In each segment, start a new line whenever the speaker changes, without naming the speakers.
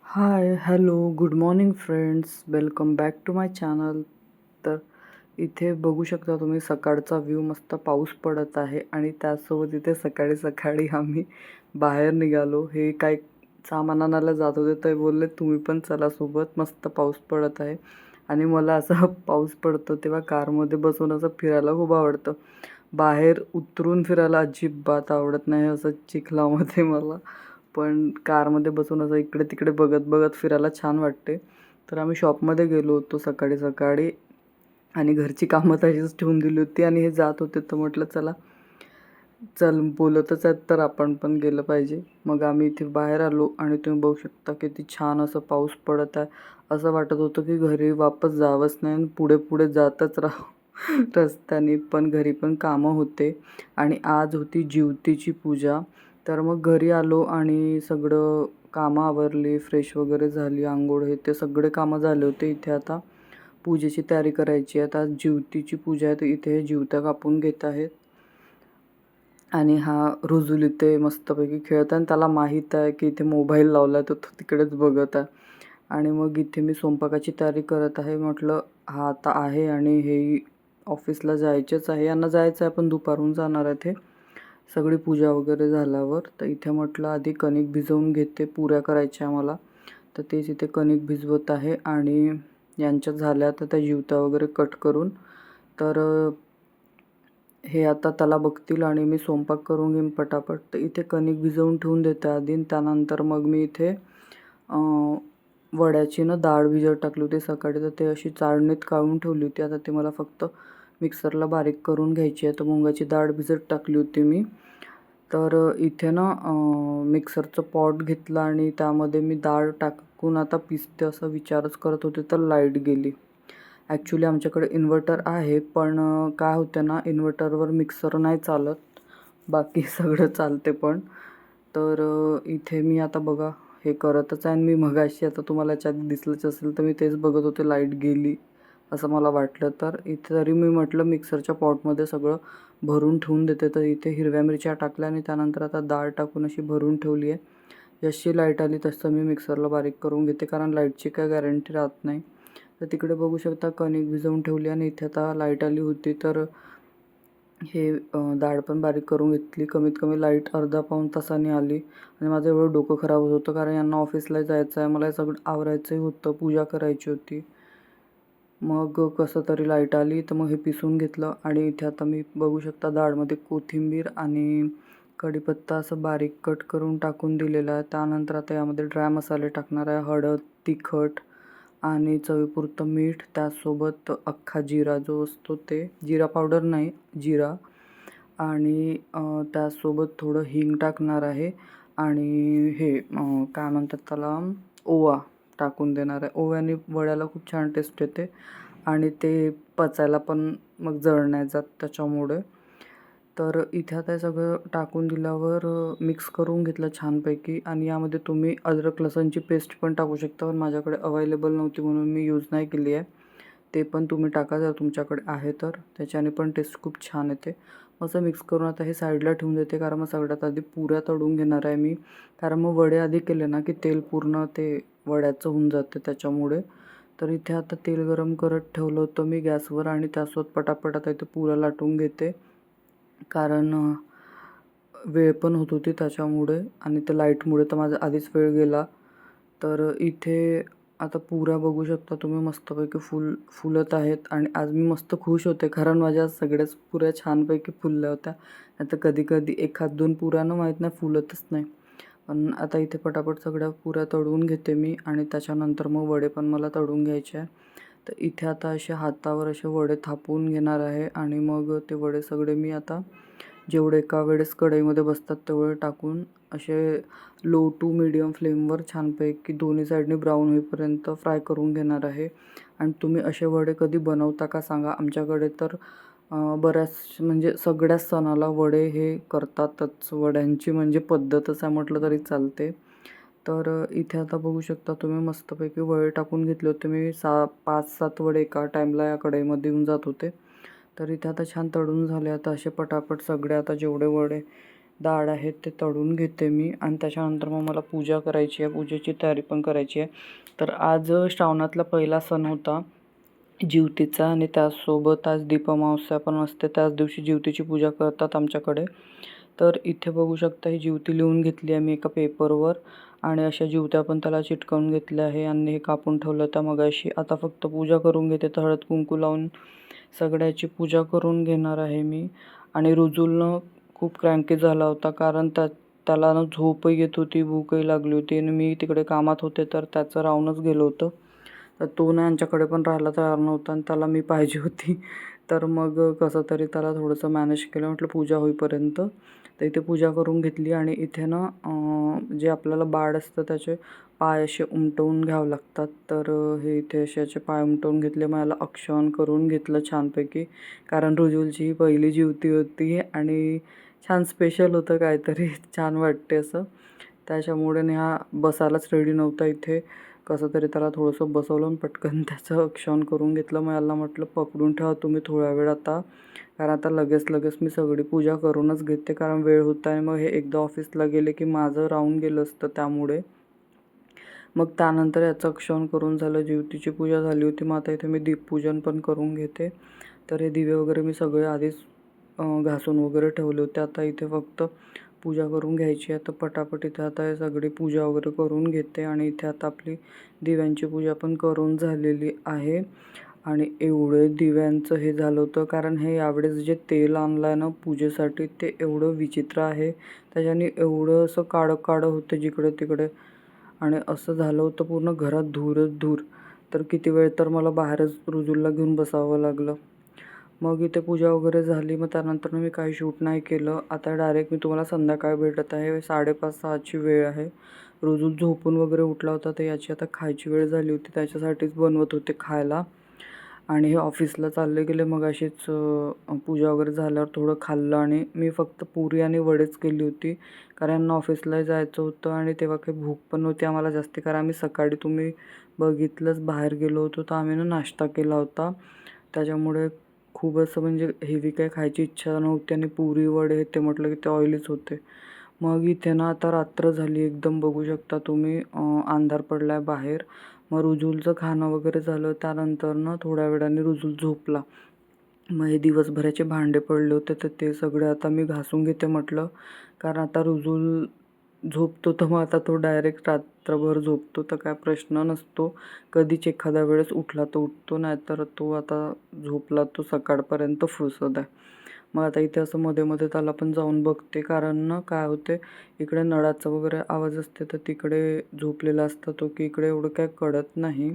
High, hello, good morning friends. Welcome back to my channel. तर इथे बघू शकता तुम्ही सकाळचा व्ह्यू. मस्त पाऊस पडत आहे आणि त्यासोबत इथे सकाळी सकाळी आम्ही बाहेर निघालो. हे काय सामान आणायला जात होते तर बोलले तुम्ही पण चला सोबत, मस्त पाऊस पडत आहे. आणि मला असं पाऊस पडतो तेव्हा कारमध्ये बसून असं फिरायला खूप आवडतं. बाहेर उतरून फिरायला अजिबात आवडत नाही असं चिखलामध्ये मला. पण कारमध्ये बसून असं इकडे तिकडे बघत बघत फिरायला छान वाटते. तर आम्ही शॉपमध्ये गेलो होतो सकाळी सकाळी आणि घरची कामं तशीच ठेवून दिली होती आणि हे जात होते तर म्हटलं चल बोलतच आहेत तर आपण पण गेलं पाहिजे. मग आम्ही इथे बाहेर आलो आणि तुम्ही बघू शकता किती छान असं पाऊस पडत आहे. असं वाटत होतं की घरी वापस जावंच नाही आणि पुढे पुढे जातच राहावं रस्त्याने. पण घरी पण कामं होते आणि आज होती जिवतीची पूजा. तर मग घरी आलो आणि सगळं कामं आवरली, फ्रेश वगैरे झाली, अंघोळ हे ते सगळे कामं झाले होते. इथे आता पूजेची तयारी करायची आहे. आता जिवतीची पूजा आहे तर इथे हे जिवत्या कापून घेत आहेत आणि हा रुजुल इथे मस्तपैकी खेळत आहे आणि त्याला माहीत आहे की इथे मोबाईल लावला तर तो तिकडेच बघत आहे. आणि मग इथे मी स्वयंपाकाची तयारी करत आहे. म्हटलं हा आता आहे आणि हे ऑफिसला जायचेच आहे, यांना जायचं आहे पण दुपारून जाणार आहे ते सगळी पूजा वगैरे झाल्यावर. तर इथे म्हटलं आधी कणिक भिजवून घेते, पुऱ्या करायच्या मला. तर तेच इथे कणिक भिजवत आहे आणि यांच्या झाल्या तर त्या जिवत्या वगैरे कट करून. तर हे आता त्याला बघतील आणि मी स्वयंपाक करून घेईन पटापट. तर इथे कणिक भिजवून ठेवून देते आधी. त्यानंतर मग मी इथे वड्याची डाळ भिजत टाकली होती सकाळी, तर ते अशी चाळणीत काढून ठेवली होती. आता ती मला फक्त मिक्सरला बारीक करून घ्यायची आहे. तर मुगाची डाळ भिजत टाकली होती मी. तर इथे मिक्सरचं पॉट घेतलं आणि त्यामध्ये मी डाळ टाकून आता पिसते असं विचारच करत होते तर लाईट गेली. ॲक्च्युली आमच्याकडे इन्व्हर्टर आहे पण काय होतं ना, इन्व्हर्टरवर मिक्सर नाही चालत, बाकी सगळं चालते पण. तर इथे मी आता बघा हे करतच आहे आणि मी मगाशी आता तुम्हाला याच्या आधी दिसलंच असेल तर मी तेच बघत होते, लाईट गेली असं मला वाटलं. तर इथे तरी मी म्हटलं मिक्सरच्या पॉटमध्ये सगळं भरून ठेवून देते. तर इथे हिरव्या मिरच्या टाकल्या आणि त्यानंतर आता डाळ टाकून अशी भरून ठेवली आहे. जशी लाईट आली तसं मी मिक्सरला बारीक करून घेते कारण लाईटची काय गॅरंटी राहत नाही. तर तिकडे बघू शकता कणिक भिजवून ठेवली आणि इथे आता लाईट आली होती तर हे डाळ पण बारीक करून घेतली. कमीत कमी लाईट अर्धा पाऊण तासाने आली आणि माझं एवढं डोकं खराब होत होतं कारण यांना ऑफिसला जायचं आहे, मला हे सगळं आवरायचंही होतं, पूजा करायची होती. मग कसं तरी लाईट आली तर मग हे पिसून घेतलं आणि इथे आता मी बघू शकता डाळमध्ये कोथिंबीर आणि कढीपत्ता असं बारीक कट करून टाकून दिलेलं आहे. त्यानंतर आता यामध्ये ड्राय मसाले टाकणार आहे, हळद, तिखट आणि चवीपुरतं मीठ, त्याचसोबत अख्खा जिरा जो असतो ते, जिरा पावडर नाही जिरा, आणि त्याचसोबत थोडं हिंग टाकणार आहे आणि हे काय म्हणतात त्याला, ओवा टाकून देणार आहे. ओव्याने वड्याला खूप छान टेस्ट येते आणि ते पचायला पण मग जळ नाही जात त्याच्यामुळे. तर इथे आता हे सगळं टाकून दिल्यावर मिक्स करून घेतलं छानपैकी आणि यामध्ये तुम्ही अद्रक लसणची पेस्ट पण टाकू शकता, पण माझ्याकडे अवेलेबल नव्हती म्हणून मी यूज नाही केली आहे. ते पण तुम्ही टाका जर तुमच्याकडे आहे तर, त्याच्याने पण टेस्ट खूप छान येते. असं मिक्स करून आता हे साईडला ठेवून देते कारण मग सगळ्यात आधी पुऱ्या तळून घेणार आहे मी. कारण मग वडे आधी केले ना की तेल पूर्ण ते वड्याचं होऊन जाते त्याच्यामुळे. तर इथे आता तेल गरम करत ठेवलं होतं मी गॅसवर आणि त्यासोबत पटापट आता इथे पुऱ्या लाटून घेते कारण वेळ पण होत होती त्याच्यामुळे आणि त्या लाईटमुळे तर माझा आधीच वेळ गेला. तर इथे आता पुऱ्या बघू शकता तुम्ही मस्तपैकी फुलत आहेत आणि आज मी मस्त खुश होते कारण माझ्या सगळ्याच पुऱ्या छानपैकी फुलल्या होत्या. आता कधी कधी एखाद दोन पुऱ्यानं माहीत नाही फुलतच नाही. पण आता इथे पटापट सगळ्या पुऱ्या तळून घेते मी आणि त्याच्यानंतर मग वडे पण मला तळून घ्यायचे आहे. तर इथे आता असे हातावर असे वडे थापून घेणार आहे आणि मग ते वडे सगळे मी आता जेवढे एका वेळेस कढईमध्ये बसतात तेवढे टाकून असे लो टू मीडियम फ्लेमवर छानपैकी दोन्ही साईडने ब्राऊन होईपर्यंत फ्राय करून घेणार आहे. आणि तुम्ही असे वडे कधी बनवता का सांगा. आमच्याकडे तर बऱ्याच म्हणजे सगळ्याच सणाला वडे हे करतातच. वड्यांची म्हणजे पद्धतच आहे म्हटलं तरी चालते. तर इथे आता बघू शकता तुम्ही मस्तपैकी वडे टाकून घेतले होते मी. 5-7 वडे एका टाईमला या कढईमध्ये येऊन जात होते. तर इथे आता छान तळून झाले. आता असे पटापट सगळे आता जेवढे वडे डाळ आहे ते तळून घेते मी आणि त्याच्यानंतर मग मला पूजा करायची आहे, पूजेची तयारी पण करायची आहे. तर आज श्रावणातला पहिला सण होता जिवतीचा आणि त्यासोबत आज दीपअमावस्या पण असते. त्याच दिवशी जिवतीची पूजा करतात आमच्याकडे. तर इथे बघू शकता ही जिवती लिहून घेतली आहे मी एका पेपरवर आणि अशा जिवत्या पण त्याला चिटकवून घेतल्या आहे आणि हे कापून ठेवलं होतं मगाशी. आता फक्त पूजा करून घेते, तर हळद कुंकू लावून सगळ्याची पूजा करून घेणार आहे मी. आणि रुजुलनं खूप क्रँकी झाला होता कारण त्याला ना झोपही येत होती, भूकही लागली होती आणि मी तिकडे कामात होते तर त्याचं राहूनच गेलं होतं. तर तो ना यांच्याकडे पण राहायला तयार नव्हता आणि त्याला मी पाहिजे होती. तर मग कसं तरी त्याला थोडंसं मॅनेज केलं, म्हटलं पूजा होईपर्यंत. तर इथे पूजा करून घेतली आणि इथे ना जे आपल्याला बाळ असतं त्याचे पाय असे उमटवून घ्यावं लागतात. तर हे इथे असे याचे पाय उमटवून घेतले. मग याला औक्षण करून घेतलं छानपैकी, कारण रुजुलची ही पहिली जिवती होती आणि छान स्पेशल होतं काहीतरी, छान वाटते असं. त्याच्यामुळे हा बसायलाच रेडी नव्हता इथे. कसं तरी त्याला थोडंसं बसवलं आणि पटकन त्याचं औक्षण करून घेतलं. मग याला म्हटलं पकडून ठेवा तुम्ही थोडा वेळ आता, कारण आता लगेच मी सगळी पूजा करूनच घेते, कारण वेळ होता आहे. मग हे एकदा ऑफिसला गेले की माझं राहून गेलं असतं त्यामुळे. मग त्यानंतर याचं औक्षण करून झालं, जिवतीची पूजा झाली होती. मग आता इथे मी दीपपूजन पण करून घेते. तर हे दिवे वगैरे मी सगळे आधीच घासून वगैरे ठेवले होते. आता इथे फक्त पूजा करून घ्यायची आहे. तर पटापट इथे आता हे सगळी पूजा वगैरे करून घेते आणि इथे आता आपली दिव्यांची पूजा पण करून झालेली आहे. आणि एवढे दिव्यांचं हे झालं होतं, कारण हे यावेळेस जे तेल आणलं आहे ना पूजेसाठी ते एवढं विचित्र आहे. त्याच्याने एवढं असं काळं काळं होतं जिकडे तिकडे आणि असं झालं होतं पूर्ण घरात धूरच धूर. तर किती वेळ तर मला बाहेरच रुजुलला घेऊन बसावं लागलं. मग इथे पूजा वगैरे झाली. मग त्यानंतर मी काही शूट नाही केलं. आता डायरेक्ट मी तुम्हाला संध्याकाळी भेटत आहे. 5:30-6ची वेळ आहे. रुजुल झोपून वगैरे उठला होता, तर याची आता खायची वेळ झाली होती. त्याच्यासाठीच बनवत होते खायला आणि हे ऑफिसला चालले गेले. मग अशीच पूजा वगैरे झाल्यावर थोडं खाल्लं आणि मी फक्त पुरी आणि वडेच केली होती, कारण ऑफिसला जायचं होतं आणि तेव्हा काही भूक पण नव्हती आम्हाला जास्ती, कारण आम्ही सकाळी तुम्ही बघितलंच बाहेर गेलो होतो, तर आम्ही ना नाश्ता केला होता. त्याच्यामुळे खूप असं म्हणजे हेवी काही खायची इच्छा नव्हती आणि पुरी वडे ते म्हटलं की ते ऑइलीच होते. मग इथे ना आता रात्र झाली एकदम, बघू शकता तुम्ही अंधार पडला आहे बाहेर. मग रुजुलचं खाणं वगैरे झालं. त्यानंतर ना थोड्या वेळाने रुजुल झोपला. मग हे दिवसभराचे भांडे पडले होते तर ते सगळे आता मी घासून घेते म्हटलं, कारण आता रुजुल झोपतो तर मग आता तो डायरेक्ट रात्रभर झोपतो तर काय प्रश्न नसतो. कधीच एखाद्या वेळेस उठला तर उठतो, नाहीतर तो आता झोपला तो सकाळपर्यंत फुसत आहे. मग आता इथे असं मध्ये त्याला पण जाऊन बघते, कारण ना काय होते इकडे नळाचा वगैरे आवाज असते तर तिकडे झोपलेला असता तो, की इकडे एवढं काय कळत नाही.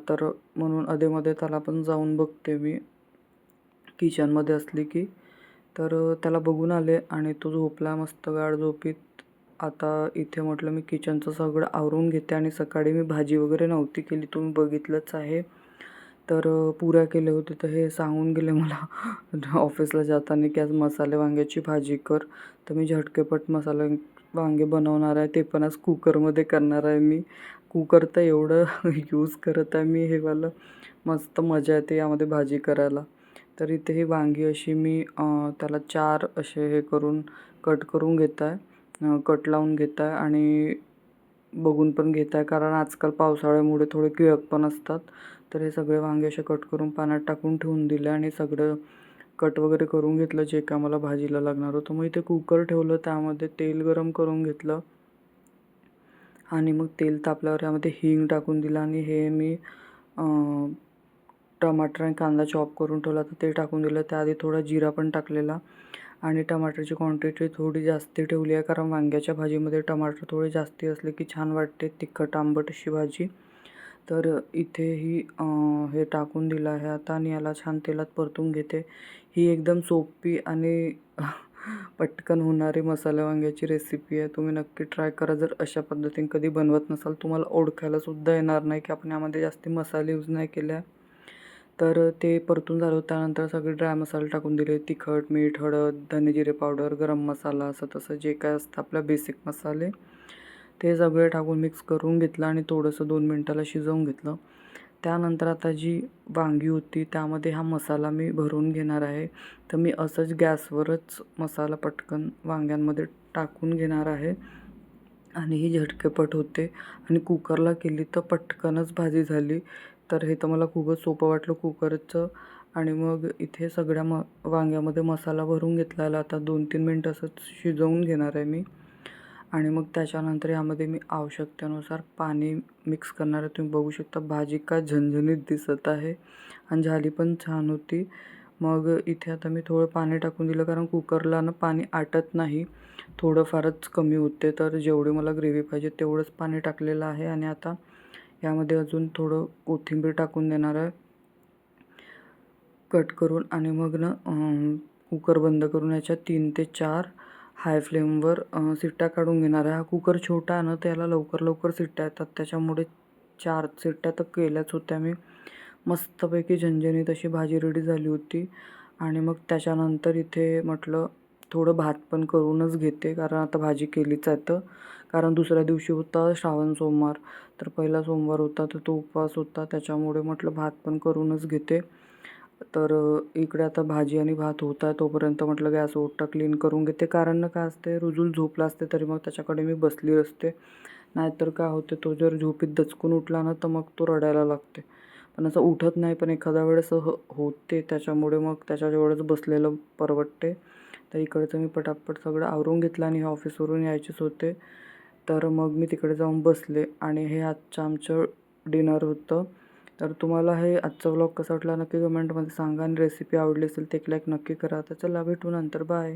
तर म्हणून अधेमध्ये त्याला पण जाऊन बघते मी किचनमध्ये असली की. तर त्याला बघून आले आणि तो झोपला मस्त गाढ झोपीत. आता इथे म्हटलं मी किचनचं सगळं आवरून घेते आणि सकाळी मी भाजी वगैरे नव्हती केली, तुम्ही बघितलंच आहे. तर पुऱ्या केले होते, तर हे सांगून गेले मला ऑफिसला जाताना की आज मसाले वांग्याची भाजी कर. तर मी झटकेपट मसाले वांगे बनवणार आहे, ते पण आज कुकरमध्ये करणार आहे मी. कुकर तर एवढं यूज करत आहे मी हेवालं, मस्त मजा येते यामध्ये भाजी करायला. तर इथे ही वांगी अशी मी त्याला 4 असे हे करून कट करून घेत आहे, कट लावून घेत आहे आणि बघून पण घेत आहे, कारण आजकाल पावसाळ्यामुळे थोडे कीळक पण असतात. तर हे सगळे वांगे असे कट करून पाण्यात टाकून ठेवून दिले आणि सगळं कट वगैरे करून घेतलं जे का मला भाजीला लागणार होतं. मग इथे कुकर ठेवलं, त्यामध्ये तेल गरम करून घेतलं आणि मग तेल तापल्यावर यामध्ये हिंग टाकून दिलं आणि हे मी टमाटर आणि कांदा चॉप करून ठेवला तर ते टाकून दिलं. त्याआधी थोडा जिरा पण टाकलेला आणि टमाटरची क्वांटिटी थोडी जास्ती ठेवली आहे, कारण वांग्याच्या भाजीमध्ये टमाटर थोडे जास्ती असले की छान वाटते, तिखट आंबट अशी भाजी. तर इथेही हे टाकून दिलं आहे आता आणि याला छान तेलात परतून घेते. ही एकदम सोपी आणि पटकन होणारी मसाला वांग्याची रेसिपी आहे. तुम्ही नक्की ट्राय करा. जर अशा पद्धतीने कधी बनवत नसाल, तुम्हाला ओळखायलासुद्धा येणार नाही की आपण यामध्ये जास्ती मसाले यूज नाही केले. तर ते परतून झालं. त्यानंतर सगळे ड्राय मसाले टाकून दिले, तिखट, मीठ, हळद, धने जिरे पावडर, गरम मसाला, असं तसं जे काय असतं आपल्या बेसिक मसाले, ते सगळे टाकून मिक्स करून घेतलं आणि थोडंसं 2 मिनटाला शिजवून घेतलं. त्यानंतर आता जी वांगी होती त्यामध्ये हा मसाला मी भरून घेणार आहे. तर मी असंच गॅसवरच मसाला पटकन वांग्यांमध्ये टाकून घेणार आहे आणि ही झटकेपट होते आणि कुकरला केली तर पटकनच भाजी झाली. तर हे तर मला खूपच सोपं वाटलं कुकरचं. आणि मग इथे सगळ्या वांग्यामध्ये मसाला भरून घेतलेला. आता 2-3 मिनटं असंच शिजवून घेणार आहे मी. आणि मग त्याच्यानंतर यामध्ये मी आवश्यकतेनुसार पाणी मिक्स करणार आहे. तुम्ही बघू शकता भाजी का झणझणीत दिसत आहे आणि झाली पण छान होती. मग इथे आता मी थोडं पाणी टाकून दिलं, कारण कुकरला ना पाणी आटत नाही, थोडंफारच कमी होते. तर जेवढी मला ग्रेव्ही पाहिजे तेवढंच पाणी टाकलेलं आहे. आणि आता यामध्ये अजून थोडं कोथिंबीर टाकून देणार आहे कट करून. आणि मग ना कुकर बंद करून याच्या 3 ते 4 हाय फ्लेमवर शिट्ट्या काढून घेणार आहे. हा कुकर छोटा आहे ना, त्याला लवकर शिट्ट्या येतात, त्याच्यामुळे 4 शिट्ट्या तर केल्याच होत्या मी. मस्तपैकी झणझणीत अशी भाजी रेडी झाली होती. आणि मग त्याच्यानंतर इथे म्हटलं थोडं भात पण करूनच घेते, कारण आता भाजी केलीच आहे तर. कारण दुसऱ्या दिवशी होता श्रावण सोमवार, तर पहिला सोमवार होता तर तो उपवास होता, त्याच्यामुळे म्हटलं भात पण करूनच घेते. तर इकडे आता भाजी आणि भात होत आहे तोपर्यंत म्हटलं गॅस ओटा क्लीन करून घेते. कारण ना काय असते, रुजूल झोपला असते तरी मग त्याच्याकडे मी बसली असते. नाहीतर काय होते, तो जर झोपीत दचकून उठला ना तर मग तो रडायला लागते. पण असं उठत नाही, पण एखाद्या वेळेस होते, त्याच्यामुळे मग त्याच्याजवळच बसलेलं परवडते. तर इकडचं मी पटापट सगळं आवरून घेतलं आणि हे ऑफिसवरून यायचेच होते. तर मग मी तिकडे जाऊन बसले आणि हे आजचं आमचं डिनर होतं. तर तुम्हाला हे आजचा व्लॉग कसा वाटला नक्की कमेंटमध्ये सांगा आणि रेसिपी आवडली असेल तर एक लाईक नक्की करा. तर चला भेटू नंतर, बाय.